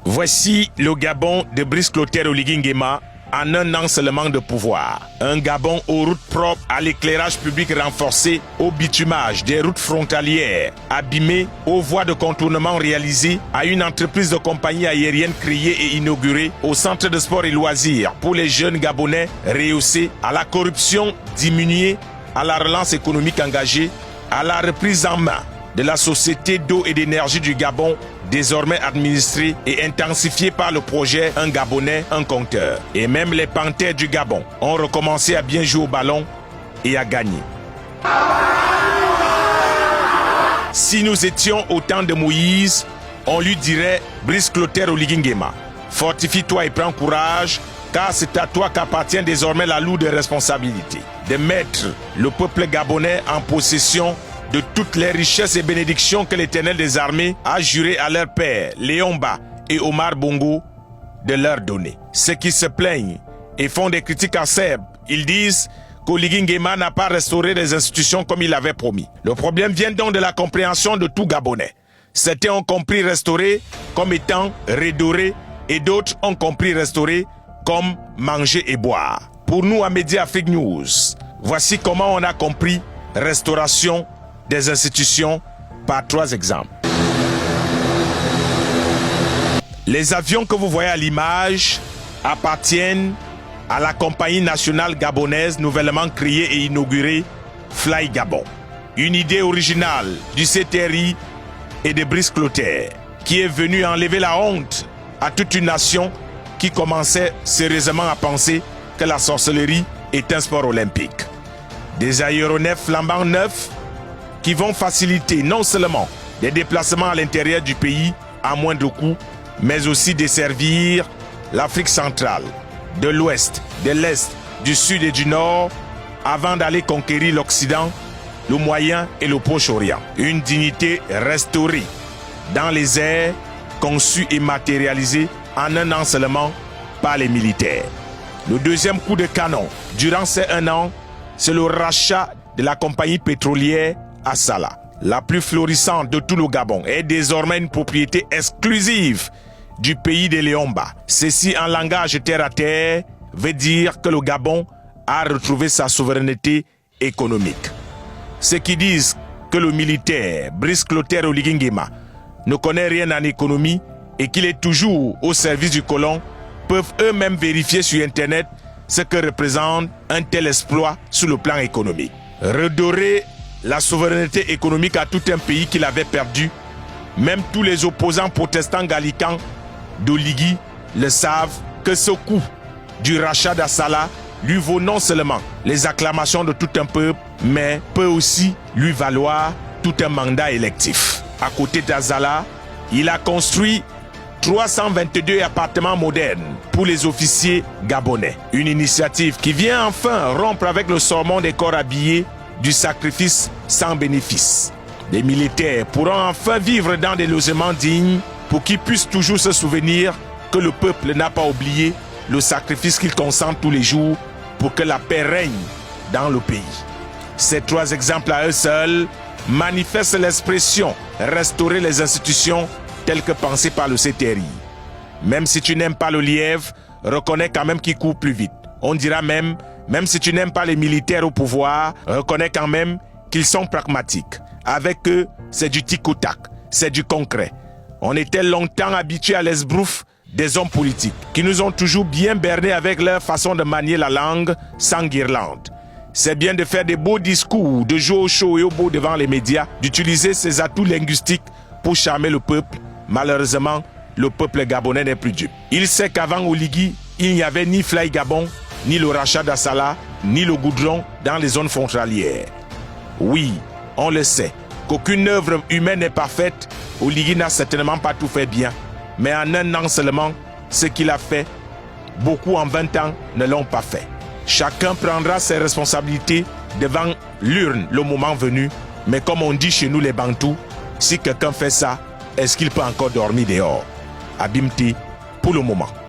Voici le Gabon de Brice Clotaire Oligui Nguema en un an seulement de pouvoir. Un Gabon aux routes propres, à l'éclairage public renforcé, au bitumage des routes frontalières abîmées, aux voies de contournement réalisées, à une entreprise de compagnie aérienne créée et inaugurée, au centre de sport et loisirs pour les jeunes Gabonais rehaussés, à la corruption diminuée, à la relance économique engagée, à la reprise en main de la société d'eau et d'énergie du Gabon, désormais administrée et intensifiée par le projet Un Gabonais, un compteur. Et même les panthères du Gabon ont recommencé à bien jouer au ballon et à gagner. Si nous étions au temps de Moïse, on lui dirait Brice Clotaire Oligui Nguema, fortifie-toi et prends courage, car c'est à toi qu'appartient désormais la lourde responsabilité de mettre le peuple gabonais en possession de toutes les richesses et bénédictions que l'Éternel des armées a juré à leur père, Léon Mba et Omar Bongo, de leur donner. Ceux qui se plaignent et font des critiques acerbes, ils disent qu'Oligui Nguema n'a pas restauré les institutions comme il l'avait promis. Le problème vient donc de la compréhension de tout Gabonais. Certains ont compris restaurer comme étant redorer et d'autres ont compris restaurer comme manger et boire. Pour nous à Média Afrique News, voici comment on a compris restauration des institutions par 3 exemples. Les avions que vous voyez à l'image appartiennent à la compagnie nationale gabonaise nouvellement créée et inaugurée Fly Gabon. Une idée originale du CTRI et de Brice Clotaire qui est venu enlever la honte à toute une nation qui commençait sérieusement à penser que la sorcellerie est un sport olympique. Des aéronefs flambant neufs qui vont faciliter non seulement des déplacements à l'intérieur du pays à moindre coût, mais aussi desservir l'Afrique centrale, de l'ouest, de l'est, du sud et du nord, avant d'aller conquérir l'Occident, le Moyen et le Proche-Orient. Une dignité restaurée dans les airs, conçue et matérialisée en un an seulement par les militaires. Le deuxième coup de canon durant ces 1 an, c'est le rachat de la compagnie pétrolière Assala. La plus florissante de tout le Gabon est désormais une propriété exclusive du pays de Léon Mba. Ceci en langage terre à terre veut dire que le Gabon a retrouvé sa souveraineté économique. Ceux qui disent que le militaire Brice Clotaire Oligui Nguema ne connaît rien en économie et qu'il est toujours au service du colon peuvent eux-mêmes vérifier sur Internet ce que représente un tel exploit sur le plan économique. Redorer la souveraineté économique à tout un pays qu'il avait perdu, même tous les opposants protestants gallicans d'Oligui le savent que ce coup du rachat d'Assala lui vaut non seulement les acclamations de tout un peuple, mais peut aussi lui valoir tout un mandat électif. À côté d'Assala, il a construit 322 appartements modernes pour les officiers gabonais. Une initiative qui vient enfin rompre avec le sermon des corps habillés du sacrifice sans bénéfice. Les militaires pourront enfin vivre dans des logements dignes pour qu'ils puissent toujours se souvenir que le peuple n'a pas oublié le sacrifice qu'il consent tous les jours pour que la paix règne dans le pays. Ces 3 exemples à eux seuls manifestent l'expression restaurer les institutions telles que pensées par le CTRI. Même si tu n'aimes pas le lièvre, reconnais quand même qu'il court plus vite. On dira même si tu n'aimes pas les militaires au pouvoir, reconnais quand même qu'ils sont pragmatiques. Avec eux, c'est du tic au tac, c'est du concret. On était longtemps habitués à l'esbrouf des hommes politiques, qui nous ont toujours bien bernés avec leur façon de manier la langue sans guirlande. C'est bien de faire des beaux discours, de jouer au chaud et au beau devant les médias, d'utiliser ses atouts linguistiques pour charmer le peuple. Malheureusement, le peuple gabonais n'est plus dupe. Il sait qu'avant Oligui, il n'y avait ni Fly Gabon, ni le rachat d'Assala, ni le goudron dans les zones frontalières. Oui, on le sait, qu'aucune œuvre humaine n'est parfaite. Oligui n'a certainement pas tout fait bien. Mais en 1 an seulement, ce qu'il a fait, beaucoup en 20 ans ne l'ont pas fait. Chacun prendra ses responsabilités devant l'urne le moment venu. Mais comme on dit chez nous les Bantous, si quelqu'un fait ça, est-ce qu'il peut encore dormir dehors? Abimti pour le moment.